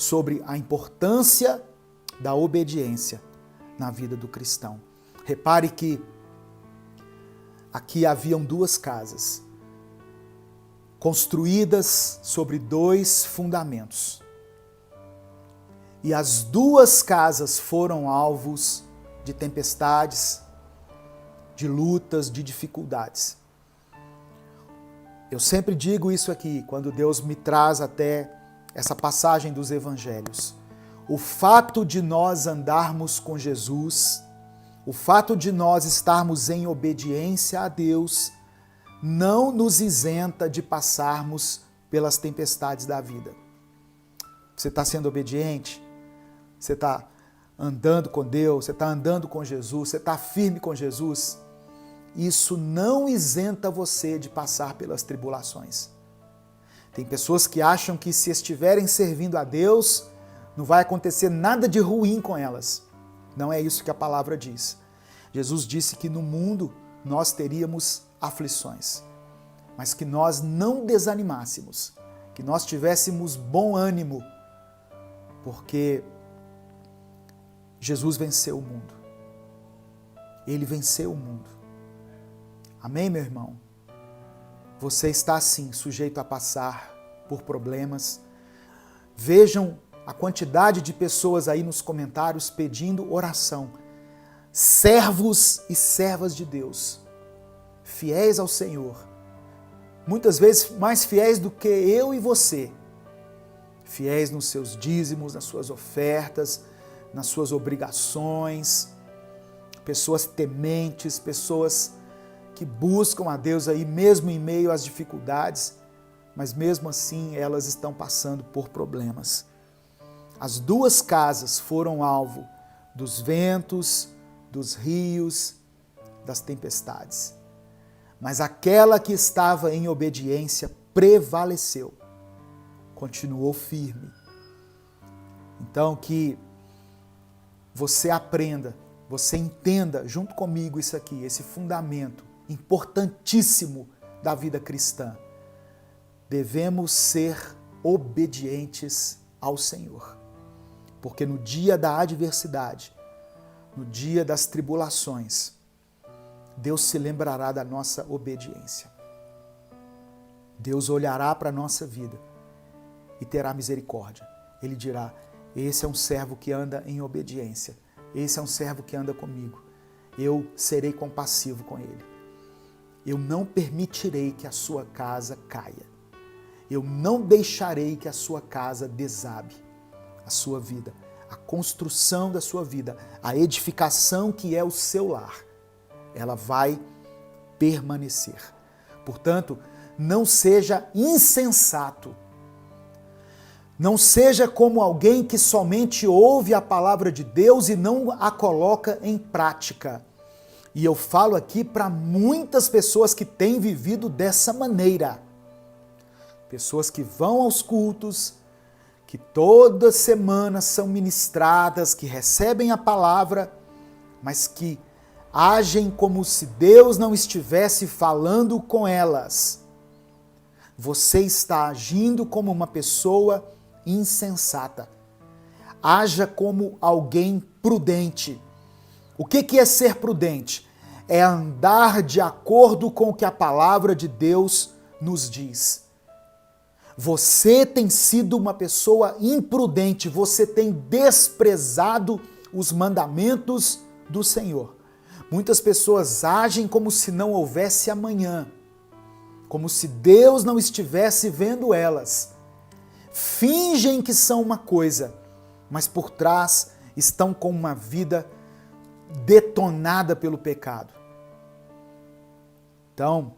sobre a importância da obediência na vida do cristão. Repare que aqui haviam duas casas, construídas sobre dois fundamentos. E as duas casas foram alvos de tempestades, de lutas, de dificuldades. Eu sempre digo isso aqui, quando Deus me traz até essa passagem dos evangelhos. O fato de nós andarmos com Jesus, o fato de nós estarmos em obediência a Deus, não nos isenta de passarmos pelas tempestades da vida. Você está sendo obediente? Você está andando com Deus? Você está andando com Jesus? Você está firme com Jesus? Isso não isenta você de passar pelas tribulações. Tem pessoas que acham que se estiverem servindo a Deus, não vai acontecer nada de ruim com elas. Não é isso que a palavra diz. Jesus disse que no mundo nós teríamos aflições, mas que nós não desanimássemos, que nós tivéssemos bom ânimo, porque Jesus venceu o mundo. Ele venceu o mundo. Amém, meu irmão? Você está, sim, sujeito a passar por problemas. Vejam a quantidade de pessoas aí nos comentários pedindo oração. Servos e servas de Deus, fiéis ao Senhor. Muitas vezes mais fiéis do que eu e você. Fiéis nos seus dízimos, nas suas ofertas, nas suas obrigações. Pessoas tementes, pessoas que buscam a Deus aí mesmo em meio às dificuldades, mas mesmo assim elas estão passando por problemas. As duas casas foram alvo dos ventos, dos rios, das tempestades. Mas aquela que estava em obediência prevaleceu, continuou firme. Então que você aprenda, você entenda junto comigo isso aqui, esse fundamento importantíssimo da vida cristã. Devemos ser obedientes ao Senhor, porque no dia da adversidade, no dia das tribulações, Deus se lembrará da nossa obediência. Deus olhará para a nossa vida e terá misericórdia. Ele dirá: esse é um servo que anda em obediência, esse é um servo que anda comigo. Eu serei compassivo com ele. Eu não permitirei que a sua casa caia. Eu não deixarei que a sua casa desabe, a sua vida, a construção da sua vida, a edificação que é o seu lar. Ela vai permanecer. Portanto, não seja insensato. Não seja como alguém que somente ouve a palavra de Deus e não a coloca em prática. E eu falo aqui para muitas pessoas que têm vivido dessa maneira. Pessoas que vão aos cultos, que toda semana são ministradas, que recebem a palavra, mas que agem como se Deus não estivesse falando com elas. Você está agindo como uma pessoa insensata. Haja como alguém prudente. O que é ser prudente? É andar de acordo com o que a palavra de Deus nos diz. Você tem sido uma pessoa imprudente, você tem desprezado os mandamentos do Senhor. Muitas pessoas agem como se não houvesse amanhã, como se Deus não estivesse vendo elas. Fingem que são uma coisa, mas por trás estão com uma vida detonada pelo pecado. Então,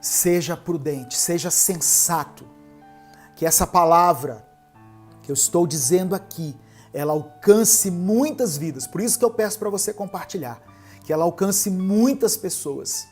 seja prudente, seja sensato, que essa palavra que eu estou dizendo aqui, ela alcance muitas vidas. Por isso que eu peço para você compartilhar, que ela alcance muitas pessoas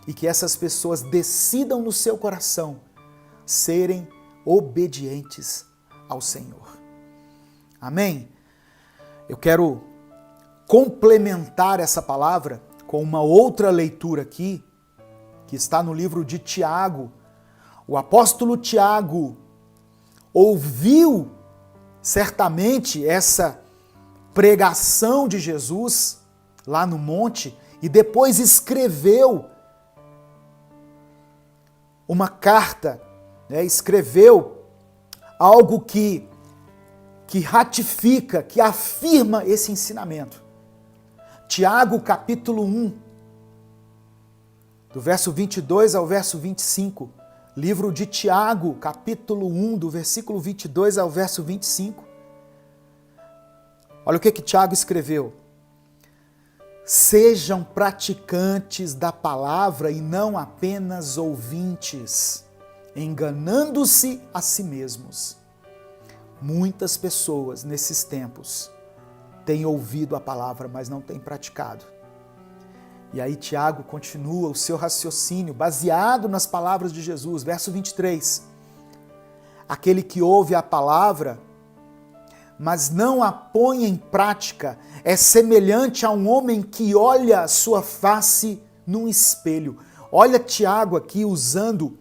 e que essas pessoas decidam no seu coração serem obedientes ao Senhor. Amém? Eu quero complementar essa palavra com uma outra leitura aqui, que está no livro de Tiago. O apóstolo Tiago ouviu certamente essa pregação de Jesus lá no monte e depois escreveu uma carta, escreveu algo que ratifica, que afirma esse ensinamento. Tiago, capítulo 1, do verso 22 ao verso 25. Livro de Tiago, capítulo 1, do versículo 22 ao verso 25. Olha o que Tiago escreveu. Sejam praticantes da palavra e não apenas ouvintes, enganando-se a si mesmos. Muitas pessoas nesses tempos têm ouvido a palavra, mas não têm praticado. E aí Tiago continua o seu raciocínio baseado nas palavras de Jesus, verso 23. Aquele que ouve a palavra, mas não a põe em prática, é semelhante a um homem que olha a sua face num espelho. Olha Tiago aqui usando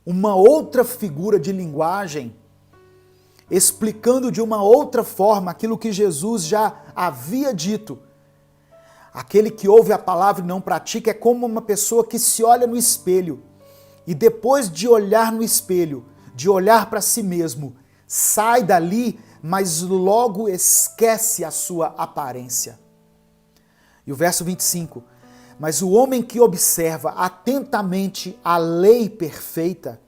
uma outra figura de linguagem, explicando de uma outra forma aquilo que Jesus já havia dito. Aquele que ouve a palavra e não pratica é como uma pessoa que se olha no espelho e depois de olhar no espelho, de olhar para si mesmo, sai dali, mas logo esquece a sua aparência. E o verso 25, mas o homem que observa atentamente a lei perfeita,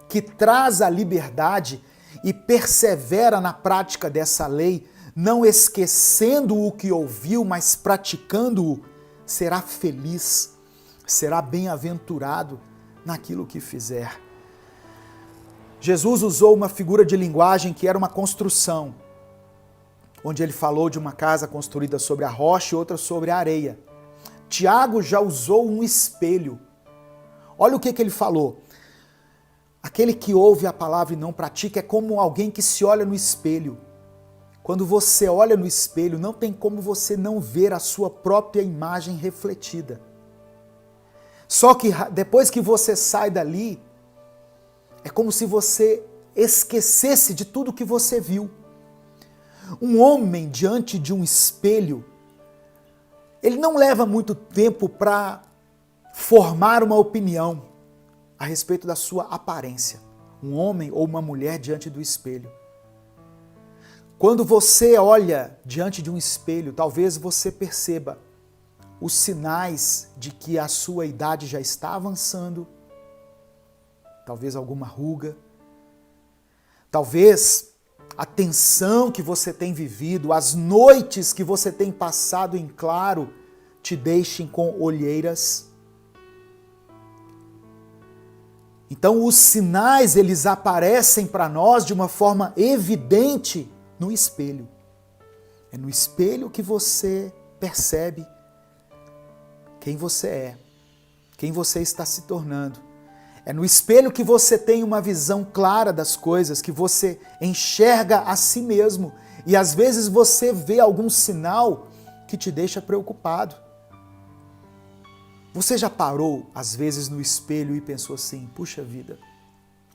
que traz a liberdade e persevera na prática dessa lei, não esquecendo o que ouviu, mas praticando-o, será feliz, será bem-aventurado naquilo que fizer. Jesus usou uma figura de linguagem que era uma construção, onde ele falou de uma casa construída sobre a rocha e outra sobre a areia. Tiago já usou um espelho. Olha o que ele falou. Aquele que ouve a palavra e não pratica é como alguém que se olha no espelho. Quando você olha no espelho, não tem como você não ver a sua própria imagem refletida. Só que depois que você sai dali, é como se você esquecesse de tudo que você viu. Um homem diante de um espelho, ele não leva muito tempo para formar uma opinião a respeito da sua aparência. Um homem ou uma mulher diante do espelho. Quando você olha diante de um espelho, talvez você perceba os sinais de que a sua idade já está avançando, talvez alguma ruga, talvez a tensão que você tem vivido, as noites que você tem passado em claro, te deixem com olheiras. Então os sinais, eles aparecem para nós de uma forma evidente no espelho. É no espelho que você percebe quem você é, quem você está se tornando. É no espelho que você tem uma visão clara das coisas, que você enxerga a si mesmo e às vezes você vê algum sinal que te deixa preocupado. Você já parou, às vezes, no espelho e pensou assim, puxa vida,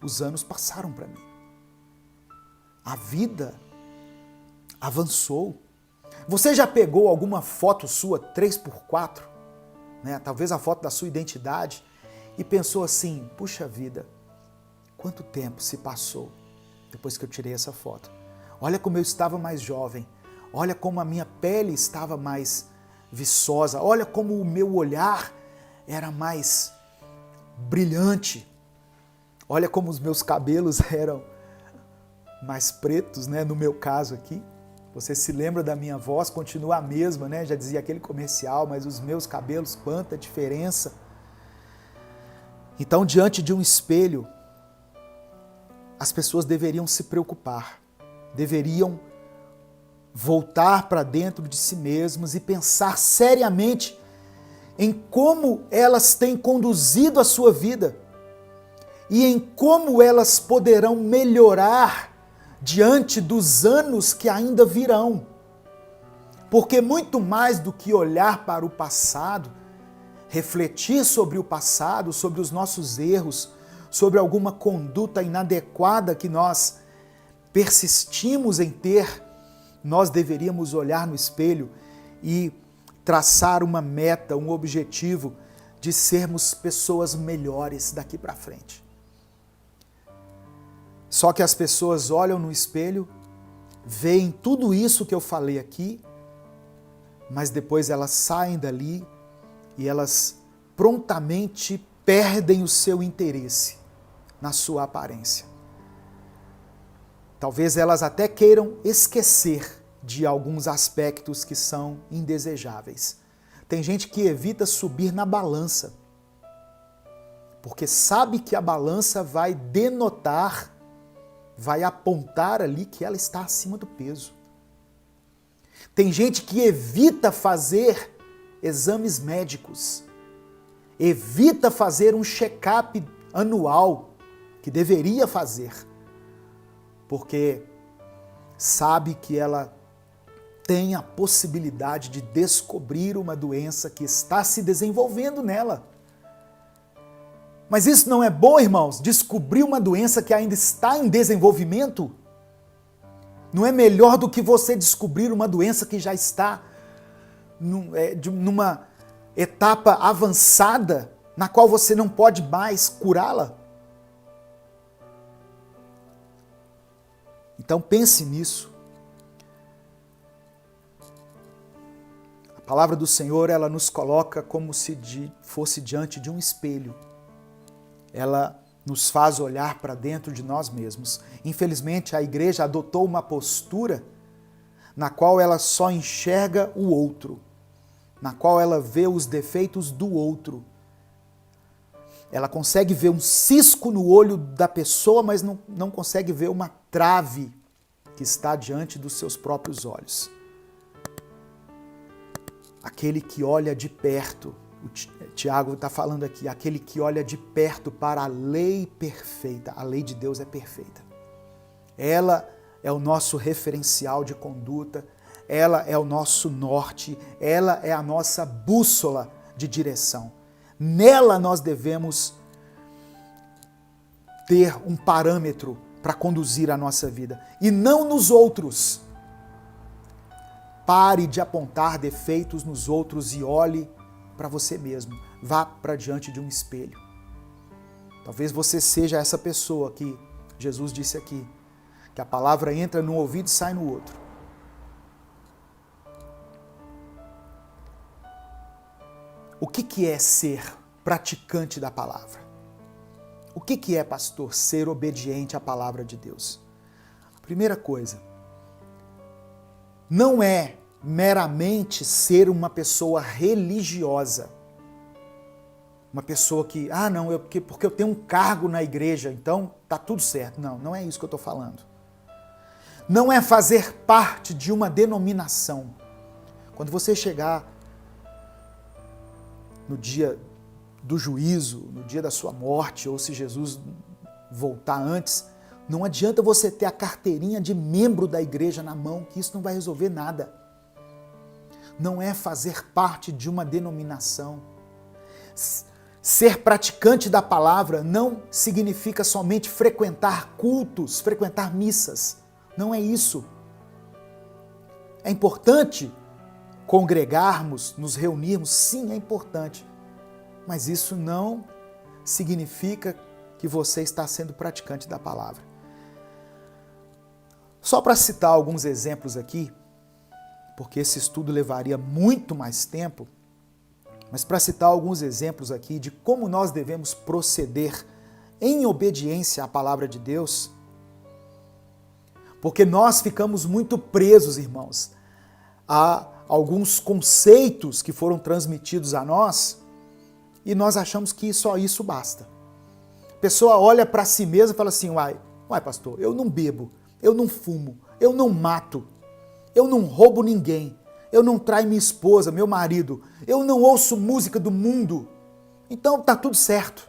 os anos passaram para mim. A vida avançou. Você já pegou alguma foto sua 3x4, talvez a foto da sua identidade, e pensou assim, puxa vida, quanto tempo se passou depois que eu tirei essa foto? Olha como eu estava mais jovem, olha como a minha pele estava mais viçosa, olha como o meu olhar era mais brilhante, olha como os meus cabelos eram mais pretos, no meu caso aqui. Você se lembra da minha voz, continua a mesma, já dizia aquele comercial, mas os meus cabelos, quanta diferença. Então, diante de um espelho, as pessoas deveriam se preocupar, deveriam voltar para dentro de si mesmas e pensar seriamente em como elas têm conduzido a sua vida e em como elas poderão melhorar diante dos anos que ainda virão. Porque muito mais do que olhar para o passado, refletir sobre o passado, sobre os nossos erros, sobre alguma conduta inadequada que nós persistimos em ter, nós deveríamos olhar no espelho e traçar uma meta, um objetivo de sermos pessoas melhores daqui para frente. Só que as pessoas olham no espelho, veem tudo isso que eu falei aqui, mas depois elas saem dali e elas prontamente perdem o seu interesse na sua aparência. Talvez elas até queiram esquecer de alguns aspectos que são indesejáveis. Tem gente que evita subir na balança, porque sabe que a balança vai denotar, vai apontar ali que ela está acima do peso. Tem gente que evita fazer exames médicos, evita fazer um check-up anual, que deveria fazer, porque sabe que ela tem a possibilidade de descobrir uma doença que está se desenvolvendo nela. Mas isso não é bom, irmãos? Descobrir uma doença que ainda está em desenvolvimento? Não é melhor do que você descobrir uma doença que já está numa etapa avançada, na qual você não pode mais curá-la? Então pense nisso. A palavra do Senhor, ela nos coloca como se fosse diante de um espelho. Ela nos faz olhar para dentro de nós mesmos. Infelizmente, a igreja adotou uma postura na qual ela só enxerga o outro, na qual ela vê os defeitos do outro. Ela consegue ver um cisco no olho da pessoa, mas não consegue ver uma trave que está diante dos seus próprios olhos. Aquele que olha de perto, o Tiago está falando aqui, aquele que olha de perto para a lei perfeita. A lei de Deus é perfeita. Ela é o nosso referencial de conduta, ela é o nosso norte, ela é a nossa bússola de direção. Nela nós devemos ter um parâmetro para conduzir a nossa vida, e não nos outros. Pare de apontar defeitos nos outros e olhe para você mesmo. Vá para diante de um espelho. Talvez você seja essa pessoa que Jesus disse aqui, que a palavra entra num ouvido e sai no outro. O que é ser praticante da palavra? O que é, pastor, ser obediente à palavra de Deus? A primeira coisa, não é meramente ser uma pessoa religiosa. Uma pessoa que, porque eu tenho um cargo na igreja, então tá tudo certo. Não, não é isso que eu estou falando. Não é fazer parte de uma denominação. Quando você chegar no dia do juízo, no dia da sua morte, ou se Jesus voltar antes, não adianta você ter a carteirinha de membro da igreja na mão, que isso não vai resolver nada. Não é fazer parte de uma denominação. Ser praticante da palavra não significa somente frequentar cultos, frequentar missas. Não é isso. É importante congregarmos, nos reunirmos, sim, é importante. Mas isso não significa que você está sendo praticante da palavra. Só para citar alguns exemplos aqui, porque esse estudo levaria muito mais tempo, mas para citar alguns exemplos aqui de como nós devemos proceder em obediência à palavra de Deus, porque nós ficamos muito presos, irmãos, a alguns conceitos que foram transmitidos a nós e nós achamos que só isso basta. A pessoa olha para si mesma e fala assim, uai, pastor, eu não bebo, eu não fumo, eu não mato, eu não roubo ninguém, eu não traio minha esposa, meu marido, eu não ouço música do mundo, então tá tudo certo.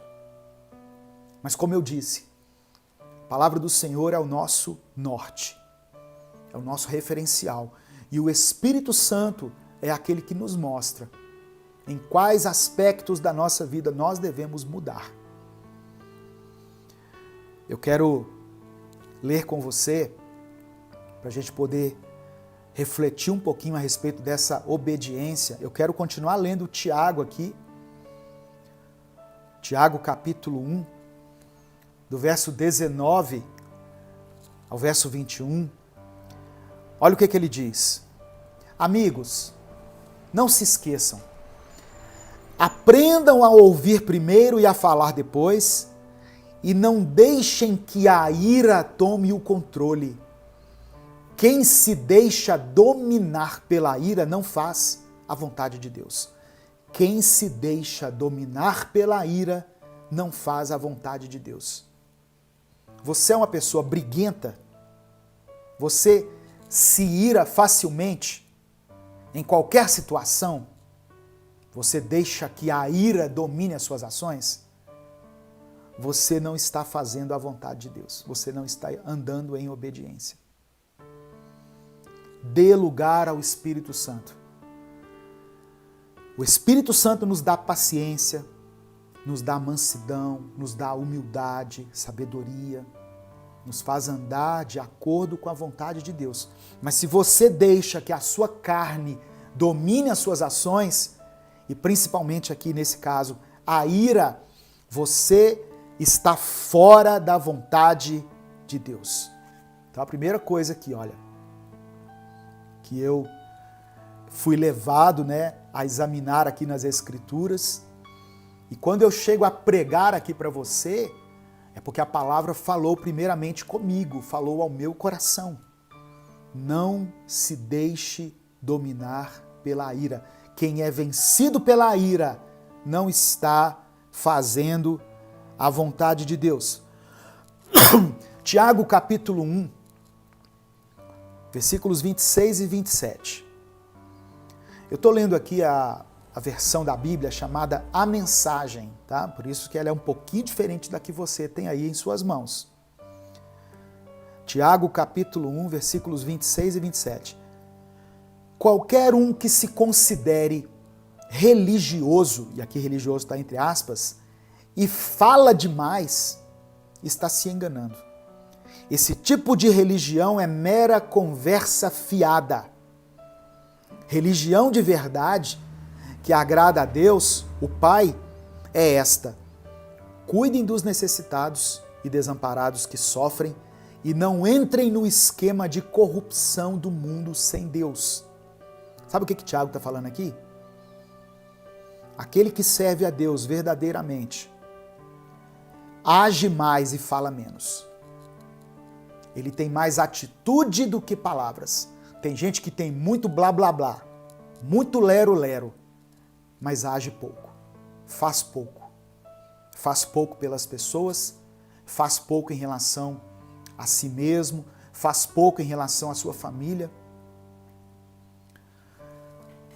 Mas como eu disse, a palavra do Senhor é o nosso norte, é o nosso referencial, e o Espírito Santo é aquele que nos mostra em quais aspectos da nossa vida nós devemos mudar. Eu quero ler com você para a gente poder refletir um pouquinho a respeito dessa obediência, eu quero continuar lendo Tiago aqui. Tiago capítulo 1, do verso 19 ao verso 21. Olha o que ele diz. Amigos, não se esqueçam. Aprendam a ouvir primeiro e a falar depois, e não deixem que a ira tome o controle. Quem se deixa dominar pela ira não faz a vontade de Deus. Quem se deixa dominar pela ira não faz a vontade de Deus. Você é uma pessoa briguenta? Você se ira facilmente em qualquer situação? Você deixa que a ira domine as suas ações? Você não está fazendo a vontade de Deus. Você não está andando em obediência. Dê lugar ao Espírito Santo. O Espírito Santo nos dá paciência, nos dá mansidão, nos dá humildade, sabedoria, nos faz andar de acordo com a vontade de Deus. Mas se você deixa que a sua carne domine as suas ações, e principalmente aqui nesse caso, a ira, você está fora da vontade de Deus. Então a primeira coisa aqui, olha, que eu fui levado, a examinar aqui nas Escrituras, e quando eu chego a pregar aqui para você, é porque a palavra falou primeiramente comigo, falou ao meu coração. Não se deixe dominar pela ira. Quem é vencido pela ira não está fazendo a vontade de Deus. Tiago capítulo 1, versículos 26 e 27. Eu estou lendo aqui a versão da Bíblia chamada A Mensagem, tá? Por isso que ela é um pouquinho diferente da que você tem aí em suas mãos. Tiago capítulo 1, versículos 26 e 27. Qualquer um que se considere religioso, e aqui religioso está entre aspas, e fala demais, está se enganando. Esse tipo de religião é mera conversa fiada. Religião de verdade, que agrada a Deus, o Pai, é esta: cuidem dos necessitados e desamparados que sofrem e não entrem no esquema de corrupção do mundo sem Deus. Sabe o que Tiago está falando aqui? Aquele que serve a Deus verdadeiramente age mais e fala menos. Ele tem mais atitude do que palavras. Tem gente que tem muito blá blá blá, muito lero lero, mas age pouco, faz pouco. Faz pouco pelas pessoas, faz pouco em relação a si mesmo, faz pouco em relação à sua família.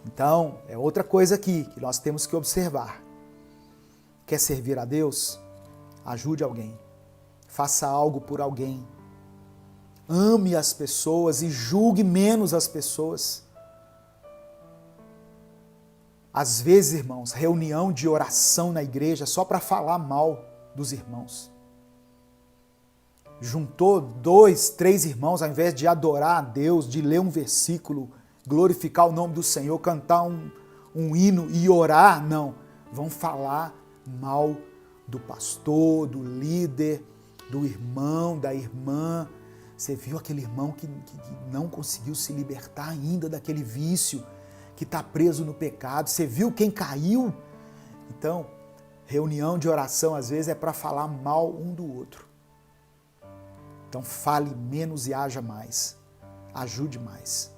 Então, é outra coisa aqui que nós temos que observar. Quer servir a Deus? Ajude alguém. Faça algo por alguém. Ame as pessoas e julgue menos as pessoas. Às vezes, irmãos, reunião de oração na igreja só para falar mal dos irmãos. Juntou 2, 3 irmãos, ao invés de adorar a Deus, de ler um versículo, glorificar o nome do Senhor, cantar um hino e orar, não. Vão falar mal do pastor, do líder, do irmão, da irmã. Você viu aquele irmão que não conseguiu se libertar ainda daquele vício, que está preso no pecado. Você viu quem caiu? Então, reunião de oração às vezes é para falar mal um do outro. Então fale menos e haja mais. Ajude mais.